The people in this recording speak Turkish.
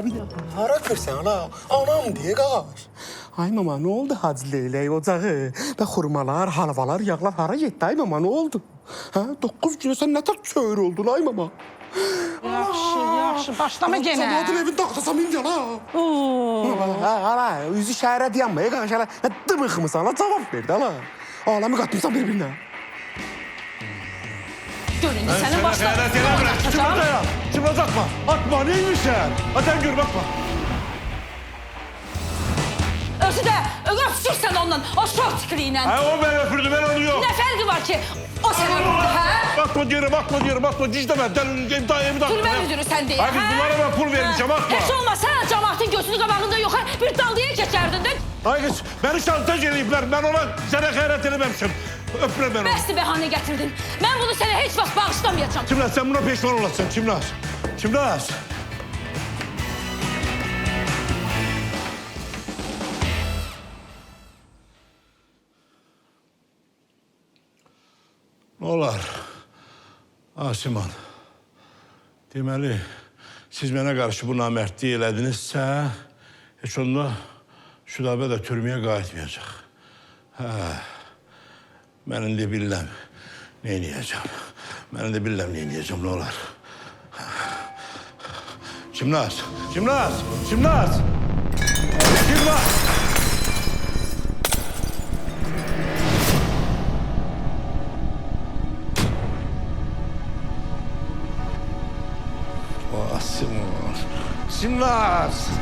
bir de hara görsen la. Anam diye qağaş. Ay mama ne oldu Hacı Leylək ocağı? Və xurmalar, halvalar, yağlar hara getdi ay mama ne oldu? Ha 9 gün sen ne tak kör oldun ay mama? Yaxşı, başlama gene. Sabahın evin taxtasam ince la. Hala, yüzü şəhərə dayanmaya qağaş hala. Dımıq mı sana cavab verdi hala. Aləmi qatmışsan bir-birinə. Görün senin başına. Çıplaz atma. Atma neymiş sen? Hadi gör bakma. Özü de öpüşürsen ondan, o şok tikliğiyle. Ha o ben öpürdüm ben onu yok. Ne farkı var ki? O seni öpürdü ha? Bakma diyorum bakma diş deme. Evimi takma. Türbe müdürü sen değil Hayır ha? bunlara ben pul vermişim bakma. Hiç olmasa cemaatin gözünü kabağında yok ha? Bir dalgaya geçerdin de. Hayır beni şantaj edipler. Ben ona sana hayret edememişim. Öpürüm ben onu. Bəsli bəhanə gətirdin. Mən bunu sənə heç vaxt bağışlamayacağım. Çimnaz sen buna peşman olasın Çimnaz. Çimnaz. Ne olar? Asiman. Deməli, siz mənə qarşı bu namərdliyi elədinizsə, heç onda Südabə də türməyə qayıtmayacaq. Hə, mən indi bilirəm neyniyəcəm. Mən indi bilirəm neyniyəcəm, nə olar? Çimnaz, Çimnaz, Çimnaz! Çimnaz! Simnaz!